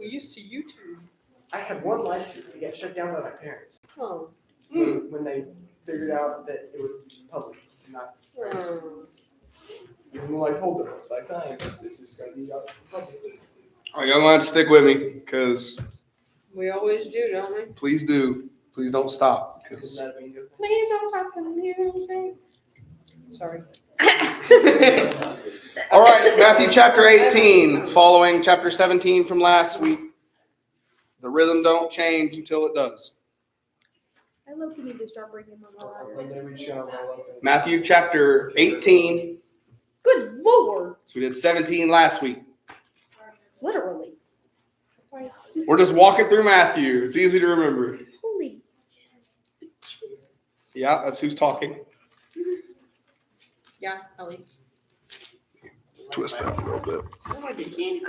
We used to YouTube. I had one last year. It got shut down by my parents. Oh. When they figured out that it was public, not even though I told them 5 times, this is going to be out public. All right, y'all gonna have to stick with me, because We always do, don't we? please do. Please don't stop. 'Cause Please don't stop the music. Sorry. all right, Matthew chapter 18, following chapter 17 from last week. The rhythm don't change until it does. I look need to start bringing my Matthew chapter 18. Good Lord. So we did 17 last week. Literally. We're just walking through Matthew. It's easy to remember. Holy Jesus. Yeah, that's who's talking. Yeah, Ellie. Twist that a little bit. That might be candy.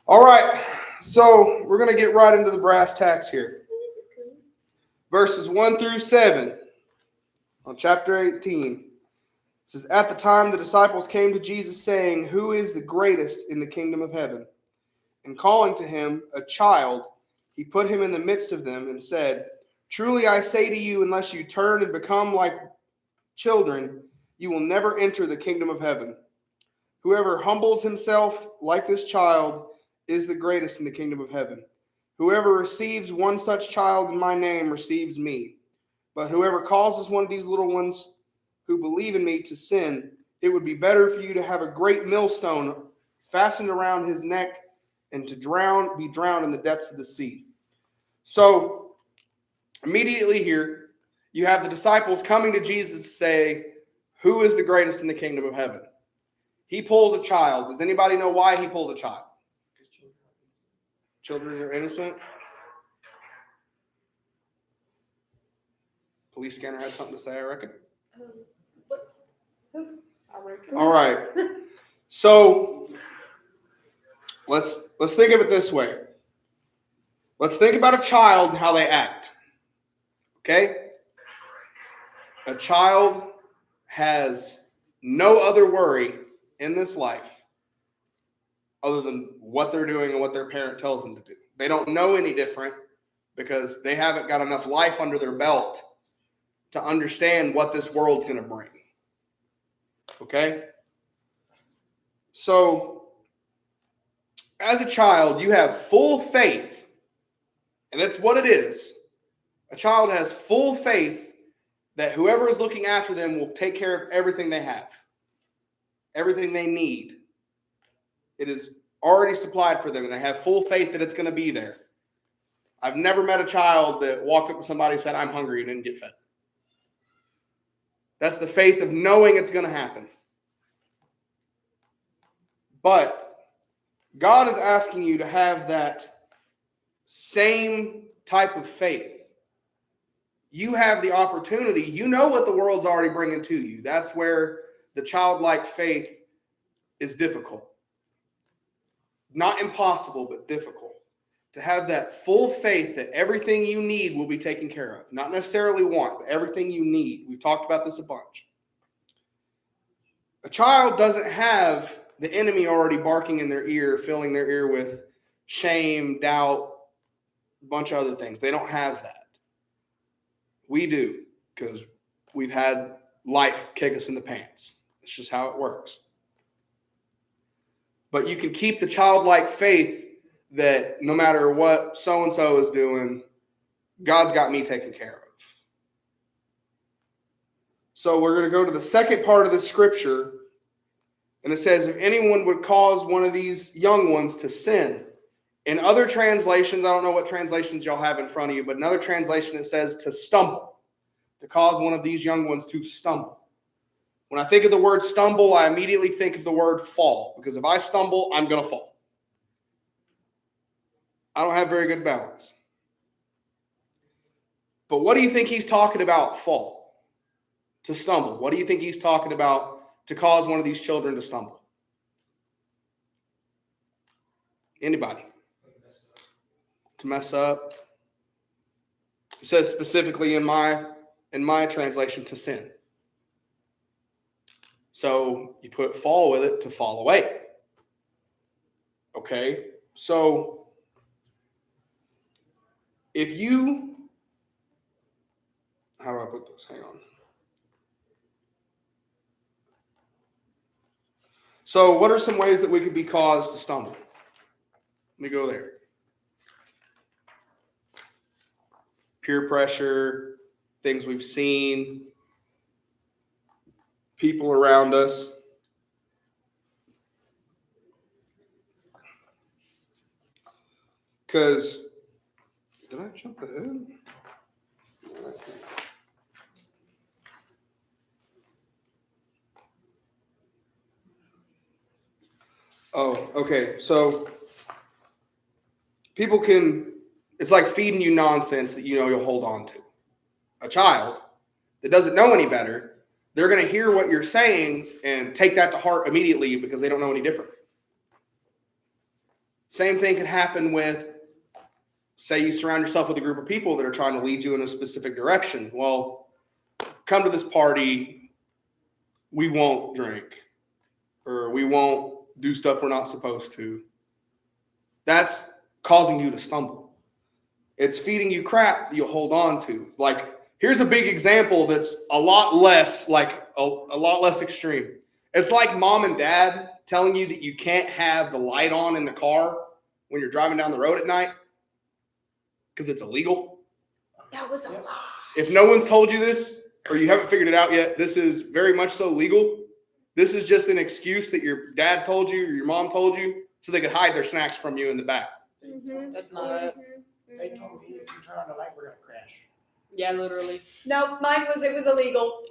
All right, so we're going to get right into the brass tacks here. This is cool. Verses 1 through 7 on chapter 18. It says, at the time the disciples came to Jesus saying, who is the greatest in the kingdom of heaven? And calling to him a child, he put him in the midst of them and said, truly I say to you, unless you turn and become like children, you will never enter the kingdom of heaven. Whoever humbles himself like this child is the greatest in the kingdom of heaven. Whoever receives one such child in my name receives me. But whoever causes one of these little ones who believe in me to sin, it would be better for you to have a great millstone fastened around his neck and to be drowned in the depths of the sea. So immediately here, you have the disciples coming to Jesus to say, who is the greatest in the kingdom of heaven? He pulls a child. Does anybody know why he pulls a child? Children are innocent. Police scanner had something to say, I reckon. What? Who? I reckon. All right. So let's think of it this way. Let's think about a child and how they act. Okay? A child has no other worry in this life other than what they're doing and what their parent tells them to do. They don't know any different because they haven't got enough life under their belt to understand what this world's going to bring. Okay? So, as a child, you have full faith, and it's what it is. A child has full faith that whoever is looking after them will take care of everything they have, everything they need. It is already supplied for them, and they have full faith that it's going to be there. I've never met a child that walked up to somebody and said, I'm hungry, and didn't get fed. That's the faith of knowing it's going to happen. But God is asking you to have that same type of faith. You have the opportunity. You know what the world's already bringing to you. That's where the childlike faith is difficult. Not impossible, but difficult. To have that full faith that everything you need will be taken care of. Not necessarily want, but everything you need. We've talked about this a bunch. A child doesn't have the enemy already barking in their ear, filling their ear with shame, doubt, a bunch of other things. They don't have that. We do, because we've had life kick us in the pants. It's just how it works. But you can keep the childlike faith that no matter what so-and-so is doing, God's got me taken care of. So we're going to go to the second part of the scripture, and it says, if anyone would cause one of these young ones to sin. In other translations, I don't know what translations y'all have in front of you, but in other translation it says to stumble, to cause one of these young ones to stumble. When I think of the word stumble, I immediately think of the word fall, because if I stumble, I'm going to fall. I don't have very good balance. But what do you think he's talking about, fall? To stumble. What do you think he's talking about to cause one of these children to stumble? Anybody? To mess up. It says specifically in my translation, to sin. So you put fall with it, to fall away. Okay, so if you, how do I put this? Hang on. So what are some ways that we could be caused to stumble? Let me go there. Peer pressure, things we've seen, people around us. Because, did I jump ahead? Oh, okay. So people can, it's like feeding you nonsense that you know you'll hold on to. A child that doesn't know any better, they're going to hear what you're saying and take that to heart immediately because they don't know any different. Same thing can happen with, say you surround yourself with a group of people that are trying to lead you in a specific direction. Well, come to this party, we won't drink, or we won't do stuff we're not supposed to. That's causing you to stumble. It's feeding you crap that you'll hold on to. Like, here's a big example that's a lot less, like a lot less extreme. It's like mom and dad telling you that you can't have the light on in the car when you're driving down the road at night because it's illegal. That was a lie. If no one's told you this, or you haven't figured it out yet, this is very much so legal. This is just an excuse that your dad told you or your mom told you so they could hide their snacks from you in the back. That's not it. They told me if you turn on the light, we're gonna crash. Yeah, literally. No, mine was, it was illegal.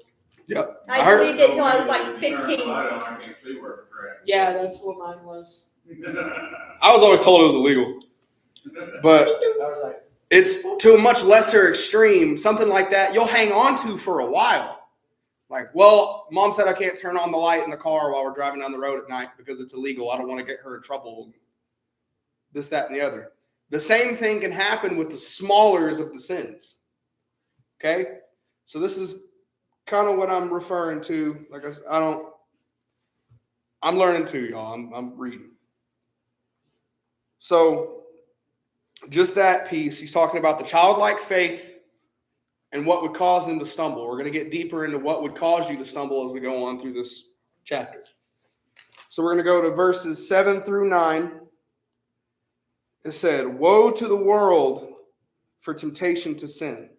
Yep. I believed it till I was like 15. Yeah, that's what mine was. I was always told it was illegal. But I was like, it's to a much lesser extreme, something like that you'll hang on to for a while. Like, well, mom said I can't turn on the light in the car while we're driving down the road at night because it's illegal. I don't want to get her in trouble. This, that, and the other. The same thing can happen with the smallers of the sins. Okay? So this is kind of what I'm referring to. Like I said, I'm learning too, y'all. I'm reading. So just that piece, he's talking about the childlike faith and what would cause them to stumble. We're going to get deeper into what would cause you to stumble as we go on through this chapter. So we're going to go to verses 7 through 9. It said, "Woe to the world for temptation to sin.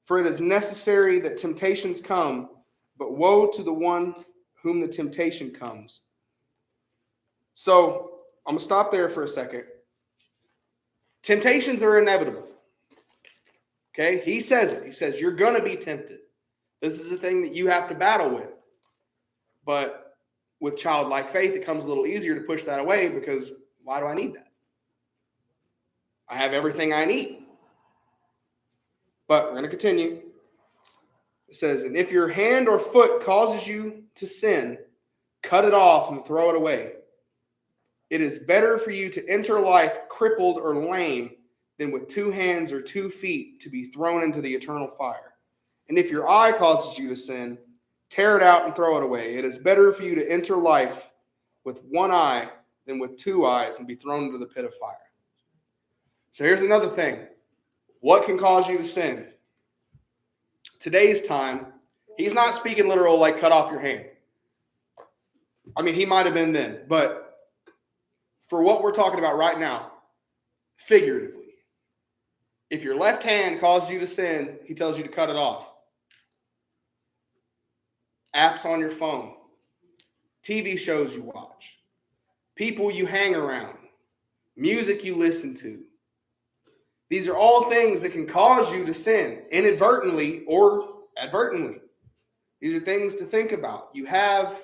For it is necessary that temptations come, but woe to the one whom the temptation comes." So I'm going to stop there for a second. Temptations are inevitable. Okay? He says it. He says, you're going to be tempted. This is a thing that you have to battle with. But with childlike faith, it comes a little easier to push that away because why do I need that? I have everything I need. But we're going to continue. It says, "And if your hand or foot causes you to sin, cut it off and throw it away. It is better for you to enter life crippled or lame than with 2 hands or 2 feet to be thrown into the eternal fire. And if your eye causes you to sin, tear it out and throw it away. It is better for you to enter life with 1 eye than with 2 eyes and be thrown into the pit of fire." So here's another thing. What can cause you to sin? Today's time, he's not speaking literal like cut off your hand. I mean, he might have been then, but for what we're talking about right now, figuratively, if your left hand causes you to sin, he tells you to cut it off. Apps on your phone, TV shows you watch, people you hang around, music you listen to. These are all things that can cause you to sin inadvertently or advertently. These are things to think about. You have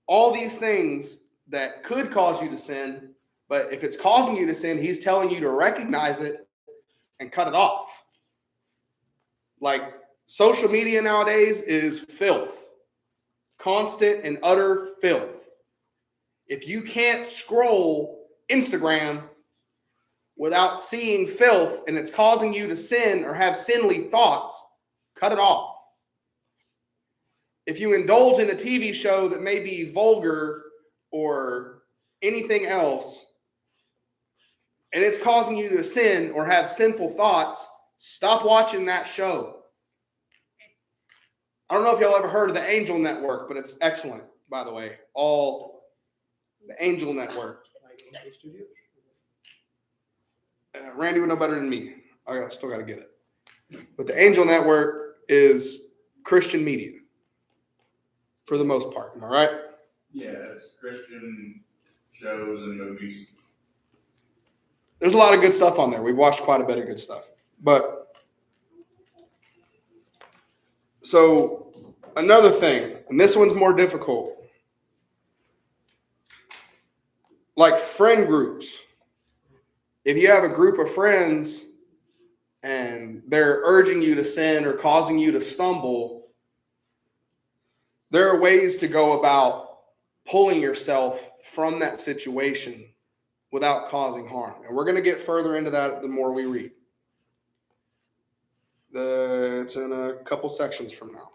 all these things that could cause you to sin, but if it's causing you to sin, he's telling you to recognize it and cut it off. Like social media nowadays is filth, constant and utter filth. If you can't scroll Instagram without seeing filth and it's causing you to sin or have sinly thoughts, cut it off. If you indulge in a TV show that may be vulgar or anything else, and it's causing you to sin or have sinful thoughts, stop watching that show. I don't know if y'all ever heard of the Angel Network, but it's excellent, by the way. All the Angel Network. Like Angel Studios? Randy would know better than me. I still got to get it. But the Angel Network is Christian media for the most part. Am I right? Yeah, it's Christian shows and movies. There's a lot of good stuff on there. We've watched quite a bit of good stuff. But so another thing, and this one's more difficult. Like friend groups. If you have a group of friends and they're urging you to sin or causing you to stumble, there are ways to go about pulling yourself from that situation without causing harm. And we're going to get further into that the more we read. It's in a couple sections from now.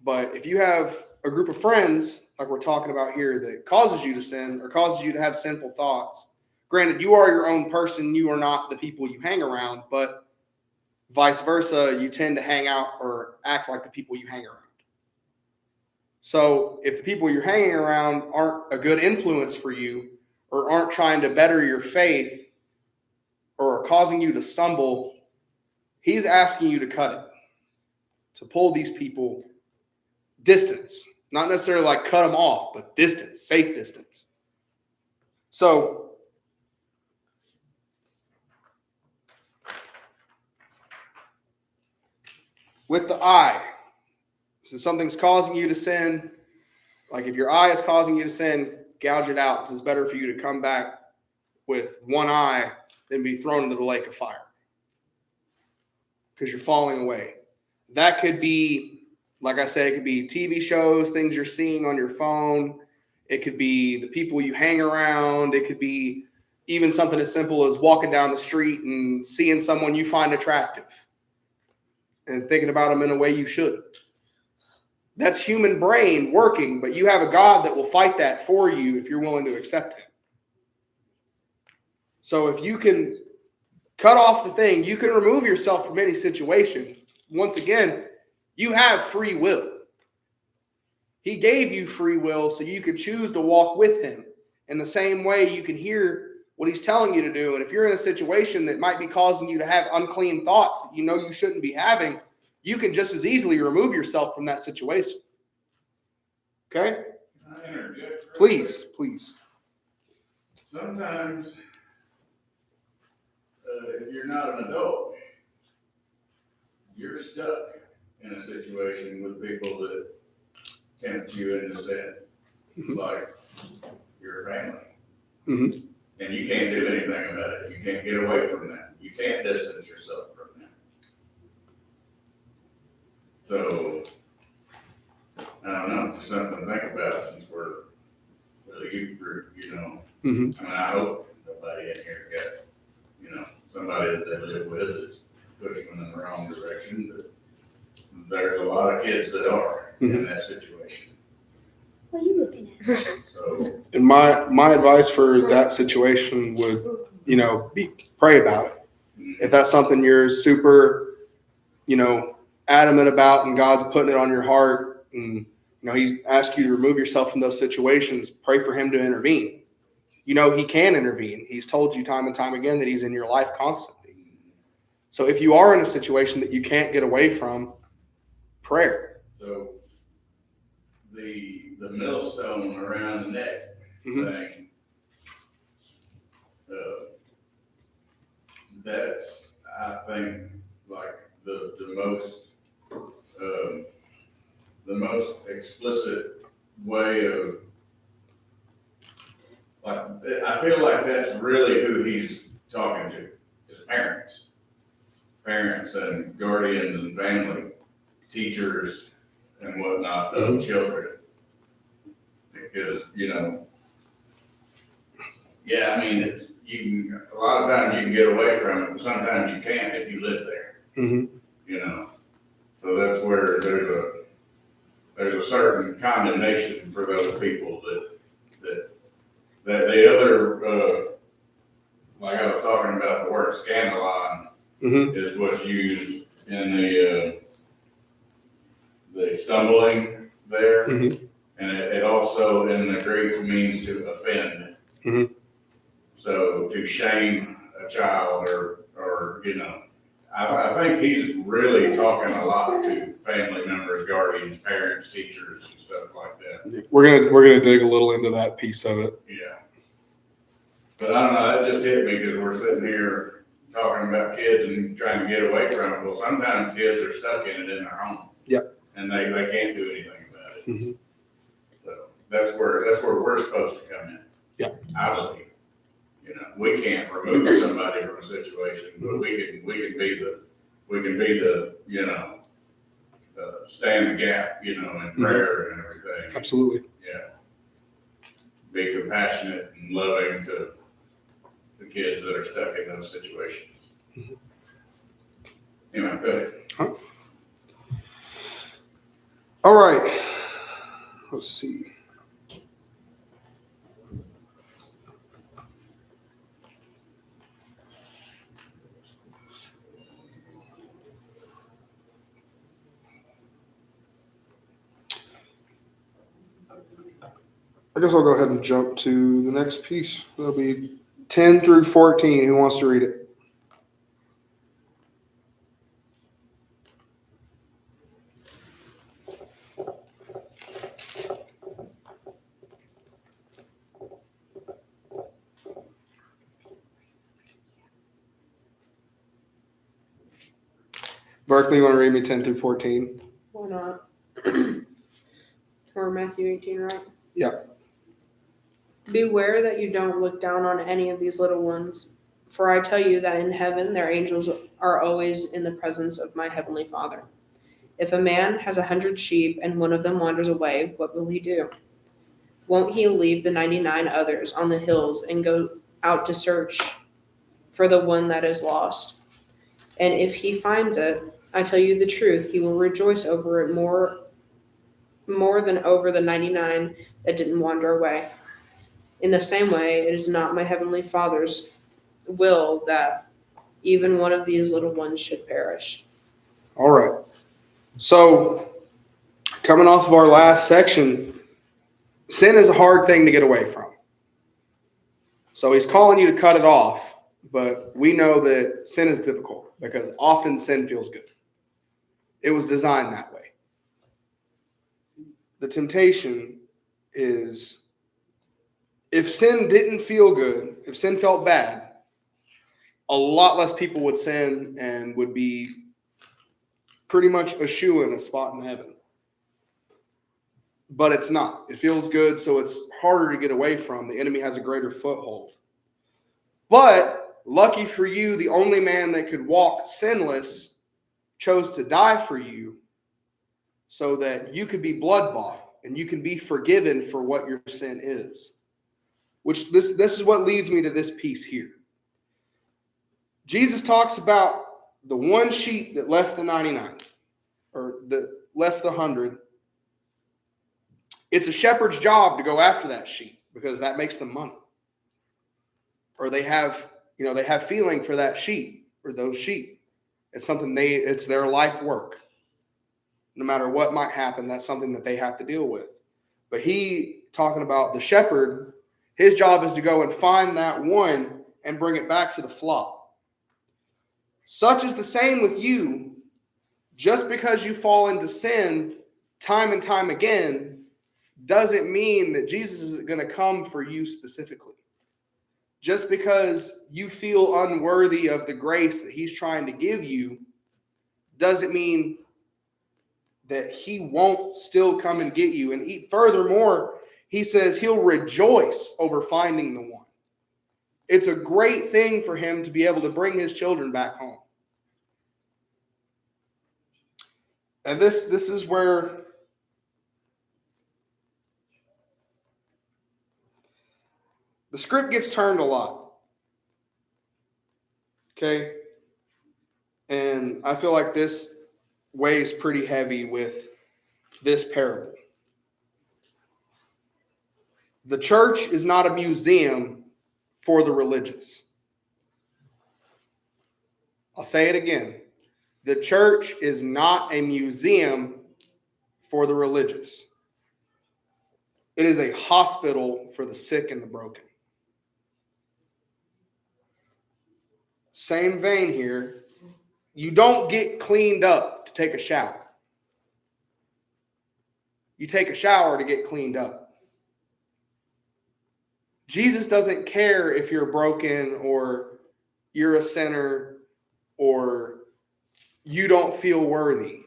But if you have a group of friends, like we're talking about here, that causes you to sin or causes you to have sinful thoughts, granted, you are your own person. You are not the people you hang around, but vice versa, you tend to hang out or act like the people you hang around. So if the people you're hanging around aren't a good influence for you or aren't trying to better your faith or are causing you to stumble, he's asking you to cut it, to pull these people distance. Not necessarily like cut them off, but distance, safe distance. So with the eye, so something's causing you to sin. Like if your eye is causing you to sin, gouge it out. It's better for you to come back with one eye than be thrown into the lake of fire because you're falling away. That could be, like I said, it could be TV shows, things you're seeing on your phone. It could be the people you hang around. It could be even something as simple as walking down the street and seeing someone you find attractive and thinking about them in a way you shouldn't. That's human brain working, but you have a God that will fight that for you if you're willing to accept Him. So if you can cut off the thing, you can remove yourself from any situation. Once again, you have free will. He gave you free will so you could choose to walk with Him. In the same way, you can hear what He's telling you to do. And if you're in a situation that might be causing you to have unclean thoughts that you know you shouldn't be having, you can just as easily remove yourself from that situation. Okay? Can I interject? Please, please. Sometimes, if you're not an adult, you're stuck in a situation with people that tempt you into sin, like your family. Mm-hmm. And you can't do anything about it. You can't get away from that. You can't distance yourself from that. So, I don't know, just something to think about since we're with a youth group, you know. Mm-hmm. I mean, I hope nobody in here got, you know, somebody that they live with is pushing them in the wrong direction, but there's a lot of kids that are in that situation. What are you looking at? So, And my advice for that situation would, be pray about it. If that's something you're super, adamant about and God's putting it on your heart and, He asks you to remove yourself from those situations, pray for Him to intervene. He can intervene. He's told you time and time again that He's in your life constantly. So if you are in a situation that you can't get away from, prayer. so the millstone around the neck thing, that's, I think, like the most explicit way of, like, I feel like that's really who he's talking to, is parents and guardians and family, teachers and whatnot of children. Because, a lot of times you can get away from it, but sometimes you can't if you live there. Mm-hmm. So that's where there's a certain condemnation for those people that the other, like I was scandalon Mm-hmm. is what's used in the stumbling there. Mm-hmm. And it also in the Greek means to offend. Mm-hmm. So to shame a child or I think he's really talking a lot to family members, guardians, parents, teachers, and stuff like that. We're gonna dig a little into that piece of it. Yeah. But I don't know, that just hit me because we're sitting here talking about kids and trying to get away from it. Well, sometimes kids are stuck in it in their home. Yep. And they can't do anything about it. Mm-hmm. So that's where we're supposed to come in. Yep. I believe. We can't remove somebody from a situation, but we can be the stand the gap, in prayer and everything. Absolutely. Yeah. Be compassionate and loving to the kids that are stuck in those situations. Mm-hmm. Anyway, go ahead. Huh? All right. Let's see. I guess I'll go ahead and jump to the next piece. That'll be 10 through 14. Who wants to read it? Berkeley, you want to read me 10 through 14? Why not? Or Matthew 18, right? Yeah. Beware that you don't look down on any of these little ones, for I tell you that in heaven their angels are always in the presence of my heavenly Father. If a man has 100 sheep and one of them wanders away, what will he do? Won't he leave the 99 others on the hills and go out to search for the one that is lost? And if he finds it, I tell you the truth, he will rejoice over it more than over the 99 that didn't wander away. In the same way, it is not my heavenly Father's will that even one of these little ones should perish. All right. So, coming off of our last section, sin is a hard thing to get away from. So he's calling you to cut it off, but we know that sin is difficult because often sin feels good. It was designed that way. The temptation is if sin didn't feel good, if sin felt bad, a lot less people would sin and would be pretty much a shoo-in, a spot in heaven. But it's not. It feels good, so it's harder to get away from. The enemy has a greater foothold. But lucky for you, the only man that could walk sinless chose to die for you so that you could be blood-bought and you can be forgiven for what your sin is. Which this is what leads me to this piece here. Jesus talks about the one sheep that left the 99, or that left the 100. It's a shepherd's job to go after that sheep because that makes them money. Or they have feeling for that sheep or those sheep. It's something it's their life work. No matter what might happen, that's something that they have to deal with. But he, talking about the shepherd, his job is to go and find that one and bring it back to the flock. Such is the same with you. Just because you fall into sin time and time again doesn't mean that Jesus isn't going to come for you specifically. Just because you feel unworthy of the grace that he's trying to give you doesn't mean that he won't still come and get you. And furthermore, he says he'll rejoice over finding the one. It's a great thing for him to be able to bring his children back home. And this is where the script gets turned a lot. Okay? And I feel like this weighs pretty heavy with this parable. The church is not a museum for the religious. I'll say it again. The church is not a museum for the religious. It is a hospital for the sick and the broken. Same vein here. You don't get cleaned up to take a shower. You take a shower to get cleaned up. Jesus doesn't care if you're broken or you're a sinner or you don't feel worthy.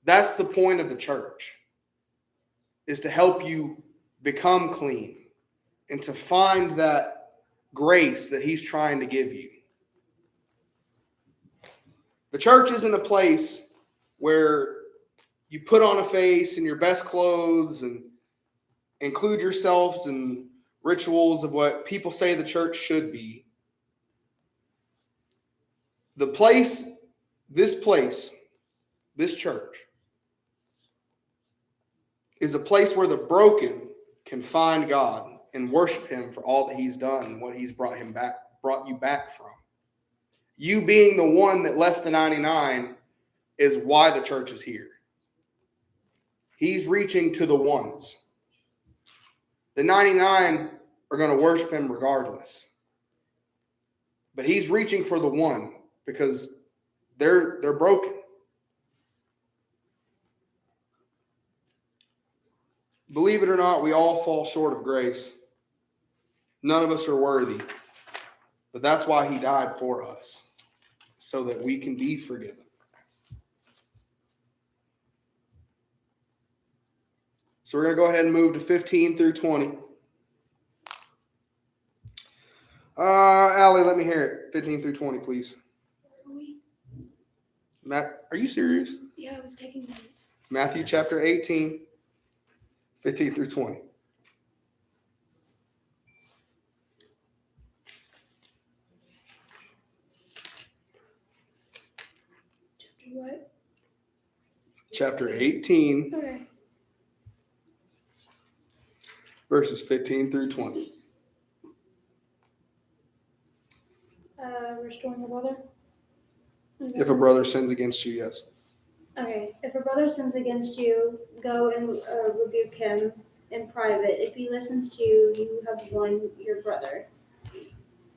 That's the point of the church, is to help you become clean and to find that grace that he's trying to give you. The church isn't a place where you put on a face and your best clothes and include yourselves in rituals of what people say the church should be. This church, is a place where the broken can find God and worship him for all that he's done and what he's brought you back from. You being the one that left the 99 is why the church is here. He's reaching to the ones. The 99 are going to worship him regardless. But he's reaching for the one because they're broken. Believe it or not, we all fall short of grace. None of us are worthy. But that's why he died for us, so that we can be forgiven. So we're going to go ahead and move to 15 through 20. Allie, let me hear it. 15 through 20, please. Are we? Matt, are you serious? Yeah, I was taking notes. Matthew chapter 18, 15 through 20. Chapter what? Chapter 18, Okay. verses 15 through 20. Restoring a brother? If a brother sins against you, yes. Okay. If a brother sins against you, go and rebuke him in private. If he listens to you, you have won your brother.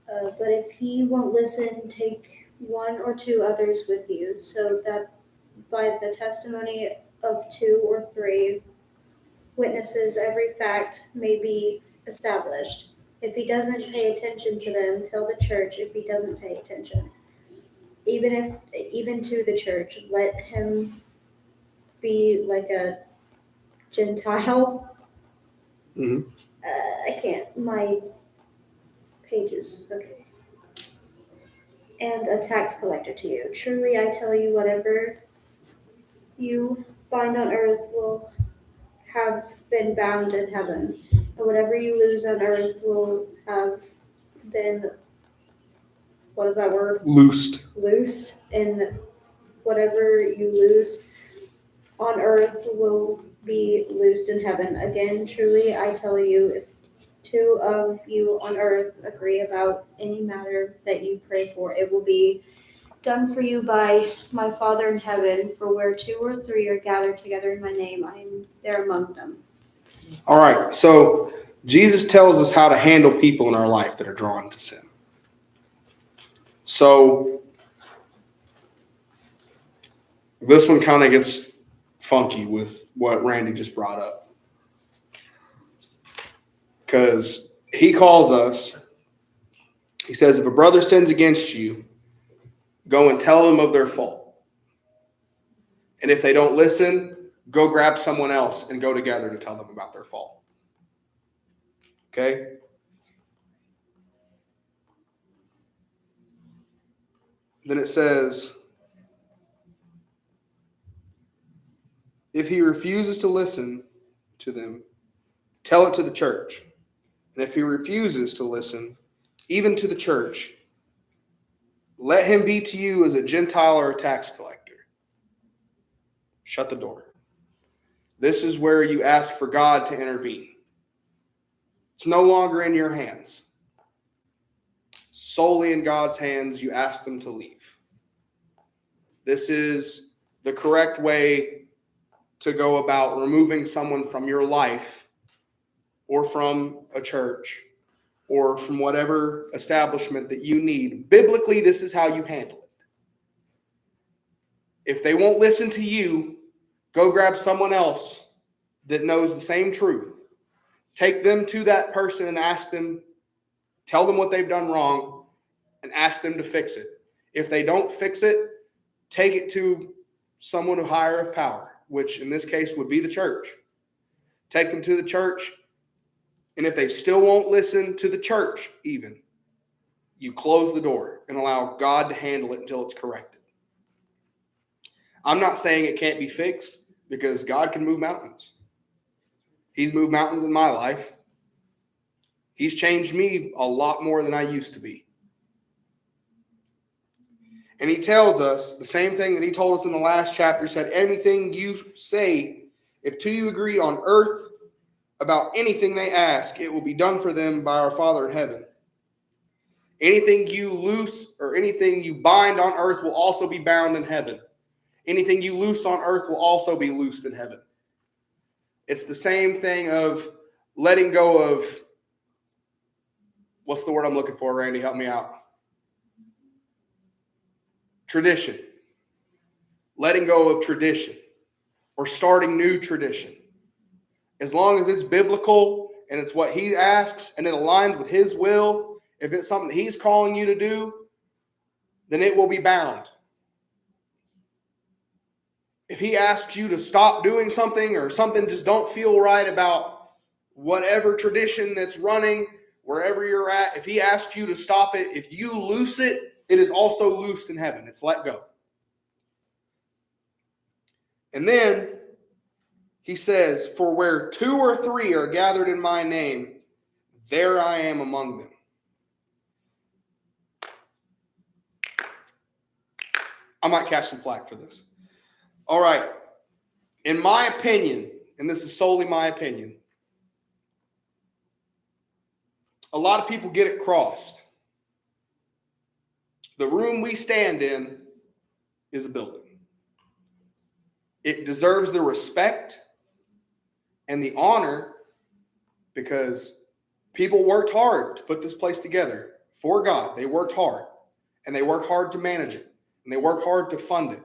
But if he won't listen, take one or two others with you, so that by the testimony of two or three witnesses, every fact may be established. If he doesn't pay attention to them, tell the church if he doesn't pay attention. Even to the church, let him be like a Gentile. Mm-hmm. I can't. My pages. Okay. And a tax collector to you. Truly, I tell you, whatever you bind on earth will have been bound in heaven, and whatever you lose on earth will have been, what is that word? Loosed. Loosed, and whatever you lose on earth will be loosed in heaven. Again, truly, I tell you, if two of you on earth agree about any matter that you pray for, it will be done for you by my Father in heaven. For where two or three are gathered together in my name, I am there among them. All right, so Jesus tells us how to handle people in our life that are drawn to sin. So this one kind of gets funky with what Randy just brought up. Because he calls us, he says, if a brother sins against you, go and tell them of their fault. And if they don't listen, go grab someone else and go together to tell them about their fault. Okay? Then it says, if he refuses to listen to them, tell it to the church. And if he refuses to listen, even to the church, let him be to you as a Gentile or a tax collector. Shut the door. This is where you ask for God to intervene. It's no longer in your hands. Solely in God's hands, you ask them to leave. This is the correct way to go about removing someone from your life or from a church or from whatever establishment that you need. Biblically, this is how you handle it. If they won't listen to you, go grab someone else that knows the same truth. Take them to that person and ask them, tell them what they've done wrong, and ask them to fix it. If they don't fix it, take it to someone higher of power, which in this case would be the church. Take them to the church, and if they still won't listen to the church even, you close the door and allow God to handle it until it's corrected. I'm not saying it can't be fixed, because God can move mountains. He's moved mountains in my life. He's changed me a lot more than I used to be. And he tells us the same thing that he told us in the last chapter. He said, anything you say, if two you agree on earth about anything they ask, it will be done for them by our Father in heaven. Anything you loose or anything you bind on earth will also be bound in heaven. Anything you loose on earth will also be loosed in heaven. It's the same thing of letting go of, what's the word I'm looking for, Randy? Help me out. Tradition. Letting go of tradition or starting new tradition. As long as it's biblical and it's what he asks and it aligns with his will, if it's something he's calling you to do, then it will be bound. If he asks you to stop doing something or something just don't feel right about whatever tradition that's running, wherever you're at, if he asks you to stop it, if you loose it, it is also loosed in heaven. It's let go. And then he says, for where 2 or 3 are gathered in my name, there I am among them. I might catch some flack for this. All right. In my opinion, and this is solely my opinion, a lot of people get it crossed. The room we stand in is a building. It deserves the respect and the honor because people worked hard to put this place together for God. They worked hard, and they worked hard to manage it, and they worked hard to fund it.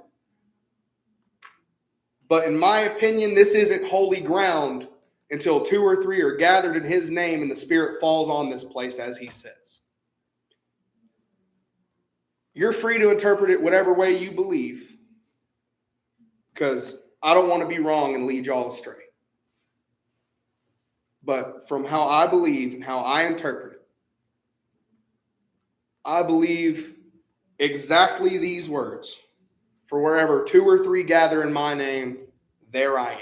But in my opinion, this isn't holy ground until 2 or 3 are gathered in his name and the Spirit falls on this place, as he says. You're free to interpret it whatever way you believe, because I don't want to be wrong and lead y'all astray. But from how I believe and how I interpret it, I believe exactly these words. For wherever 2 or 3 gather in my name, there I am.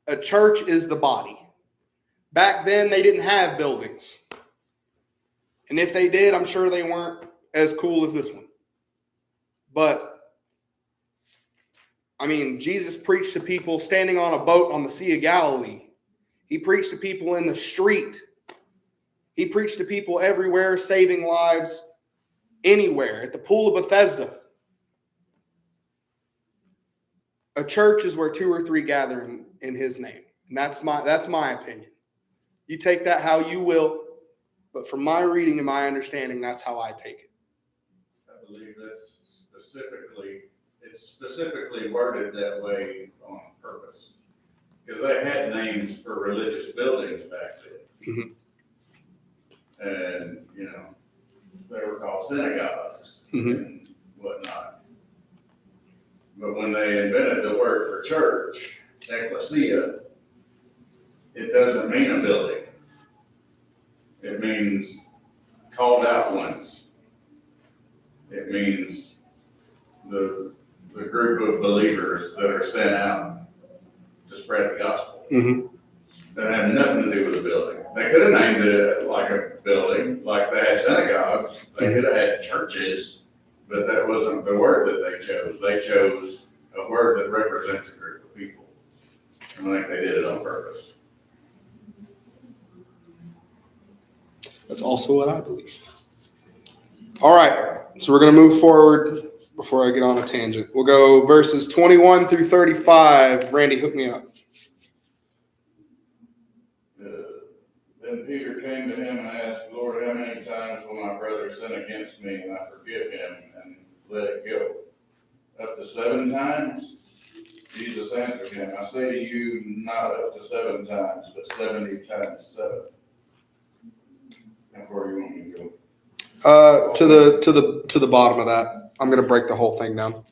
A church is the body. Back then, they didn't have buildings. And if they did, I'm sure they weren't as cool as this one. But, I mean, Jesus preached to people standing on a boat on the Sea of Galilee. He preached to people in the street. He preached to people everywhere, saving lives anywhere, at the pool of Bethesda. A church is where 2 or 3 gather in his name. And that's my opinion. You take that how you will, but from my reading and my understanding, that's how I take it. I believe that's it's specifically worded that way on purpose. Because they had names for religious buildings back then. Mm-hmm. And, they were called synagogues and whatnot. But when they invented the word for church, ecclesia, it doesn't mean a building. It means called out ones. It means the group of believers that are sent out to spread the gospel. Mm-hmm. That had nothing to do with a building. They could have named it like a building, like they had synagogues. They could have had churches. But that wasn't the word that they chose. They chose a word that represents a group of people. And I think they did it on purpose. That's also what I believe. All right, so we're going to move forward before I get on a tangent. We'll go verses 21 through 35. Randy, hook me up. Then Peter came to him and asked, Lord, how many times will my brother sin against me and I forgive him and let it go? Up to 7 times? Jesus answered him, I say to you, not up to 7 times, but 70 times 7. How far do you want me to go? To the bottom of that. I'm going to break the whole thing down.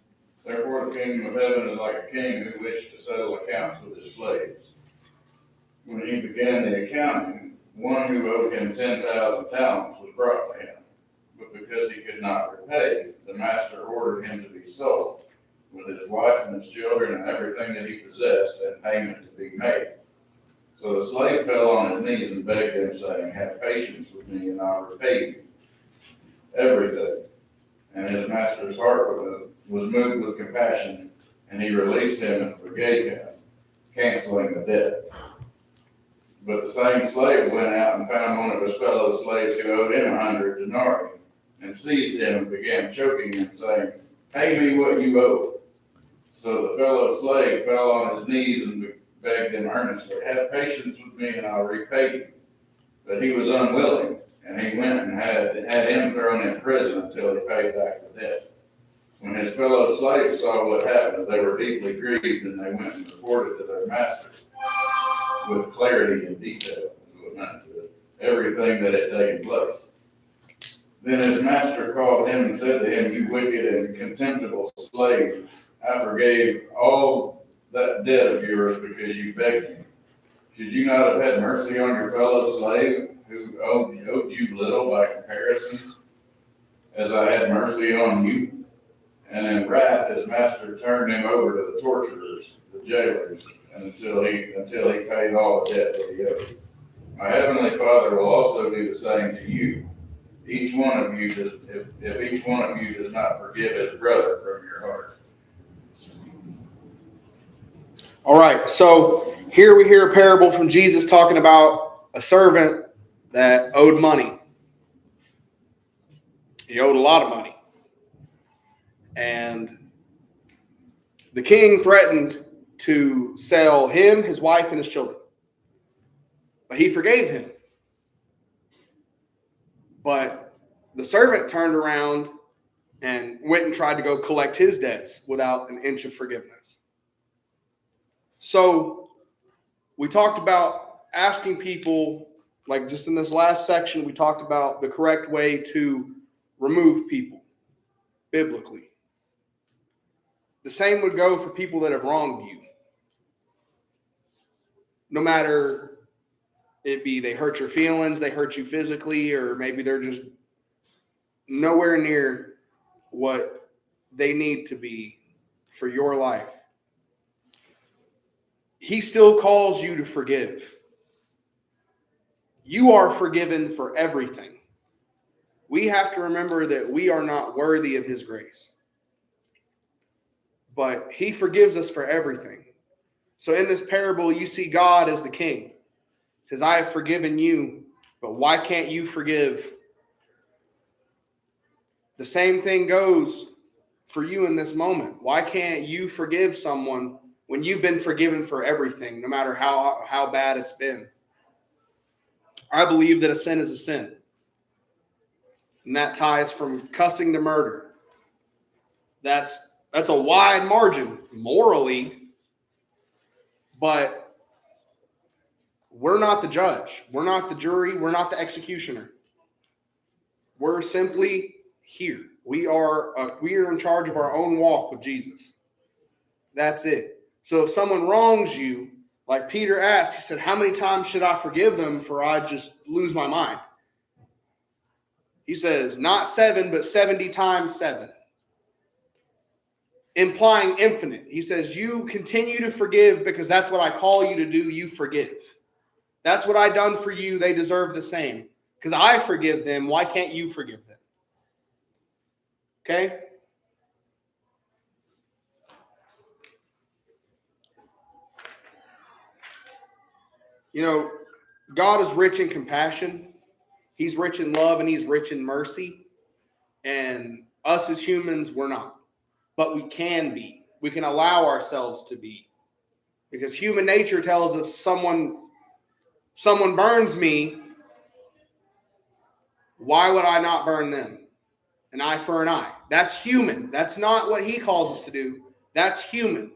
Therefore the kingdom of heaven is like a king who wished to settle accounts with his slaves. When he began the accounting, one who owed him 10,000 talents was brought to him. But because he could not repay, the master ordered him to be sold, with his wife and his children and everything that he possessed, and payment to be made. So the slave fell on his knees and begged him, saying, have patience with me, and I'll repay you everything. And his master's heart was moved with compassion, and he released him and forgave him, canceling the debt. But the same slave went out and found one of his fellow slaves who owed him 100 denarii, and seized him and began choking him, saying, pay me what you owe. So the fellow slave fell on his knees and begged him earnestly, have patience with me and I'll repay you. But he was unwilling, and he went and had him thrown in prison until he paid back the debt. When his fellow slaves saw what happened, they were deeply grieved, and they went and reported to their master with clarity and detail, everything that had taken place. Then his master called him and said to him, you wicked and contemptible slave, I forgave all that debt of yours because you begged me. Should you not have had mercy on your fellow slave who owed you little by comparison, as I had mercy on you? And in wrath, his master turned him over to the torturers, the jailers, until he paid all the debt that he owed. My heavenly Father will also do the same to you. If each one of you does not forgive his brother from your heart. All right, so here we hear a parable from Jesus talking about a servant that owed money. He owed a lot of money. And the king threatened to sell him, his wife, and his children. But he forgave him. But the servant turned around and went and tried to go collect his debts without an inch of forgiveness. So we talked about asking people, like just in this last section, we talked about the correct way to remove people biblically. The same would go for people that have wronged you. No matter it be they hurt your feelings, they hurt you physically, or maybe they're just nowhere near what they need to be for your life. He still calls you to forgive. You are forgiven for everything. We have to remember that we are not worthy of his grace. But he forgives us for everything. So in this parable, you see God as the king. He says, I have forgiven you, but why can't you forgive? The same thing goes for you in this moment. Why can't you forgive someone when you've been forgiven for everything, no matter how bad it's been? I believe that a sin is a sin. And that ties from cussing to murder. That's a wide margin morally, but we're not the judge. We're not the jury. We're not the executioner. We're simply here. We are in charge of our own walk with Jesus. That's it. So if someone wrongs you, like Peter asked, he said, how many times should I forgive them for I just lose my mind? He says, not 7, but 70 times 7. Implying infinite. He says, you continue to forgive because that's what I call you to do. You forgive. That's what I done for you. They deserve the same. Because I forgive them. Why can't you forgive them? Okay? You know, God is rich in compassion. He's rich in love and he's rich in mercy. And us as humans, we're not. but we can be. We can allow ourselves to be. Because human nature tells us someone burns me, why would I not burn them? An eye for an eye. That's human. That's not what he calls us to do. That's human.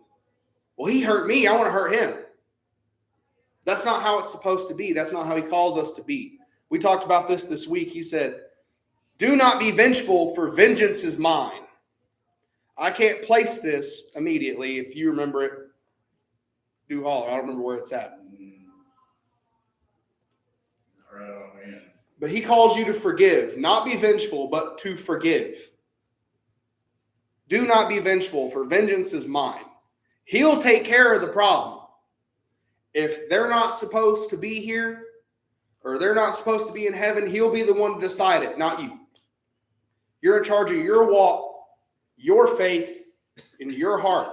Well, he hurt me. I want to hurt him. That's not how it's supposed to be. That's not how he calls us to be. We talked about this week. He said, do not be vengeful, for vengeance is mine. I can't place this immediately. If you remember it, do holler. I don't remember where it's at. Right on in. But he calls you to forgive, not be vengeful, but to forgive. Do not be vengeful, for vengeance is mine. He'll take care of the problem. If they're not supposed to be here, or they're not supposed to be in heaven, he'll be the one to decide it, not you. You're in charge of your walk, your faith, and your heart,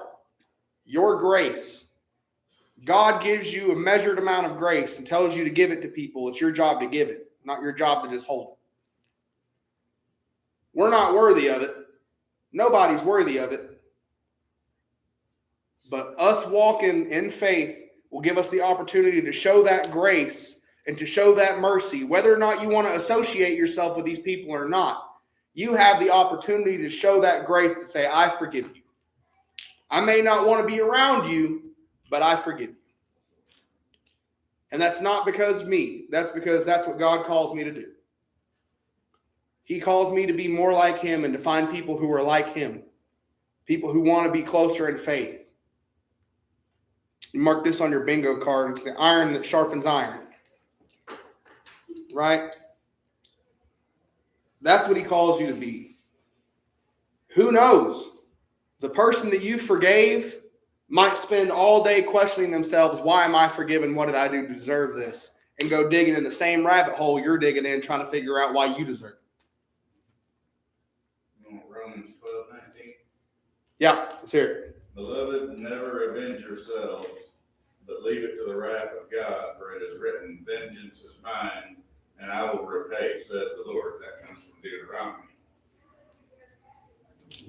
your grace. God gives you a measured amount of grace and tells you to give it to people. It's your job to give it, not your job to just hold it. We're not worthy of it. Nobody's worthy of it. But us walking in faith will give us the opportunity to show that grace and to show that mercy. Whether or not you want to associate yourself with these people or not, you have the opportunity to show that grace and say, I forgive you. I may not want to be around you, but I forgive you. And that's not because of me. That's because that's what God calls me to do. He calls me to be more like him and to find people who are like him. People who want to be closer in faith. You mark this on your bingo card. It's the iron that sharpens iron. Right? That's what he calls you to be. Who knows? The person that you forgave might spend all day questioning themselves, why am I forgiven? What did I do to deserve this? And go digging in the same rabbit hole you're digging in, trying to figure out why you deserve it. You want Romans 12:19? Yeah, let's hear it. Beloved, never avenge yourselves, but leave it to the wrath of God, for it is written, vengeance is mine, and I will repay, says the Lord. That comes from Deuteronomy.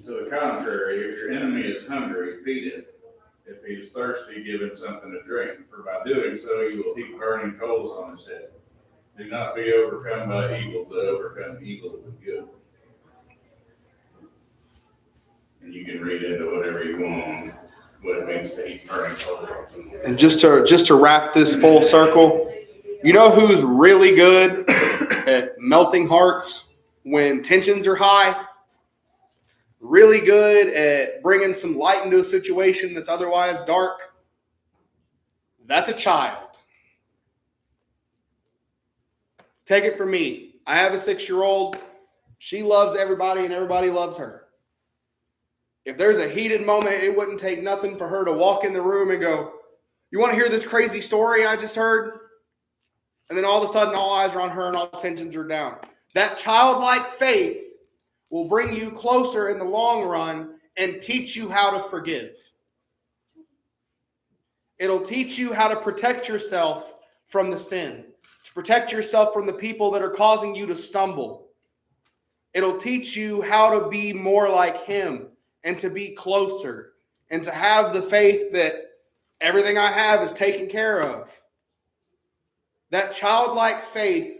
To the contrary, if your enemy is hungry, feed it. If he is thirsty, give him something to drink, for by doing so you will heap burning coals on his head. Do not be overcome by evil, but overcome evil with good. And you can read into whatever you want on what it means to heap burning coals on someone. And just to wrap this full circle, you know who's really good at melting hearts when tensions are high? Really good at bringing some light into a situation that's otherwise dark? That's a child. Take it from me. I have a 6-year-old. She loves everybody and everybody loves her. If there's a heated moment, it wouldn't take nothing for her to walk in the room and go, you want to hear this crazy story I just heard? And then all of a sudden, all eyes are on her and all tensions are down. That childlike faith will bring you closer in the long run and teach you how to forgive. It'll teach you how to protect yourself from the sin, to protect yourself from the people that are causing you to stumble. It'll teach you how to be more like him and to be closer and to have the faith that everything I have is taken care of. That childlike faith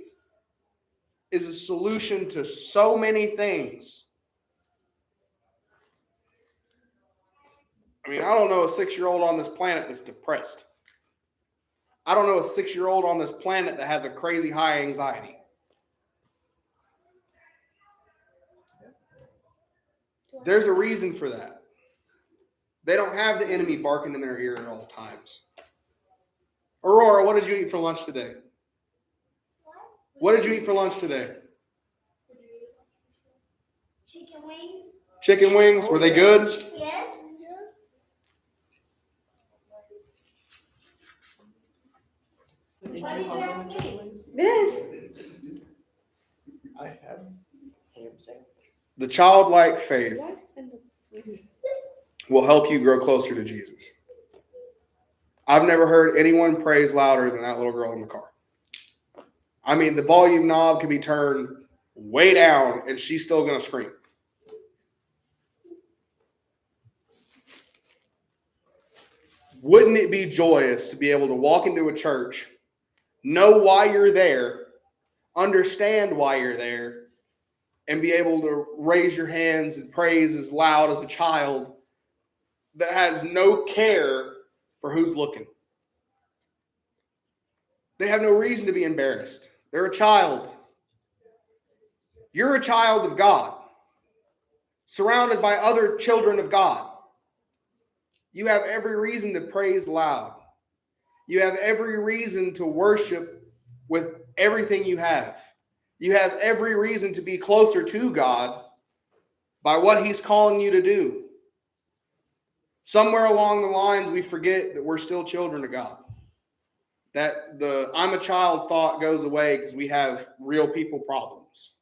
is a solution to so many things. I mean, I don't know a 6-year-old on this planet that's depressed. I don't know a 6-year-old on this planet that has a crazy high anxiety. There's a reason for that. They don't have the enemy barking in their ear at all times. Aurora, what did you eat for lunch today? What did you eat for lunch today? Chicken wings? Chicken wings, were they good? Yes. Did you have chicken wings? I have ham sandwich. The childlike faith will help you grow closer to Jesus. I've never heard anyone praise louder than that little girl in the car. I mean, the volume knob can be turned way down and she's still going to scream. Wouldn't it be joyous to be able to walk into a church, know why you're there, understand why you're there, and be able to raise your hands and praise as loud as a child that has no care for who's looking? They have no reason to be embarrassed. They're a child. You're a child of God, surrounded by other children of God. You have every reason to praise loud. You have every reason to worship with everything you have. You have every reason to be closer to God by what he's calling you to do. Somewhere along the lines, we forget that we're still children of God. That the I'm a child thought goes away because we have real people problems.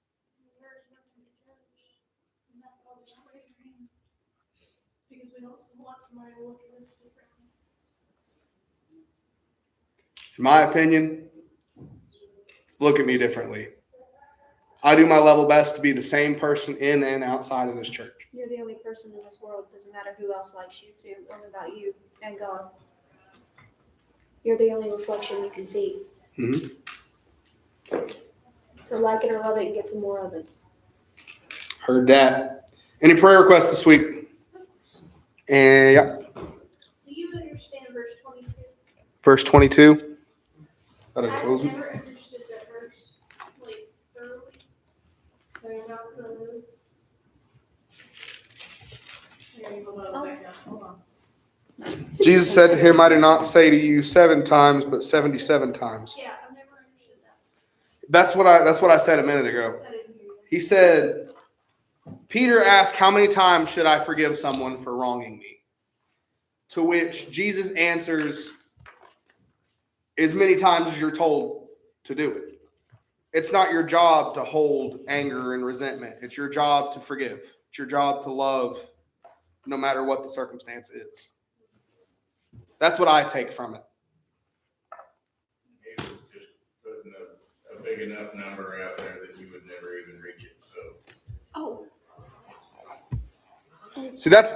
Because we don't want somebody to look at us differently. In my opinion, look at me differently. I do my level best to be the same person in and outside of this church. You're the only person in this world. Doesn't matter who else likes you to, only about you and God. You're the only reflection you can see. Mm-hmm. So like it or love it and get some more of it. Heard that. Any prayer requests this week? And yeah. Do you understand verse 22? Verse 22. I've never understood that verse, like, thoroughly. So you're not gonna move. Here, you go back down. Hold on. Jesus said to him, I do not say to you 7 times, but 77 times. Yeah, I've never understood that. That's what I said a minute ago. I didn't hear you. He said, Peter asked, how many times should I forgive someone for wronging me? To which Jesus answers, as many times as you're told to do it. It's not your job to hold anger and resentment. It's your job to forgive. It's your job to love no matter what the circumstance is. That's what I take from it. He was just putting a big enough number out there that you would never even reach it, so. Oh. See, that's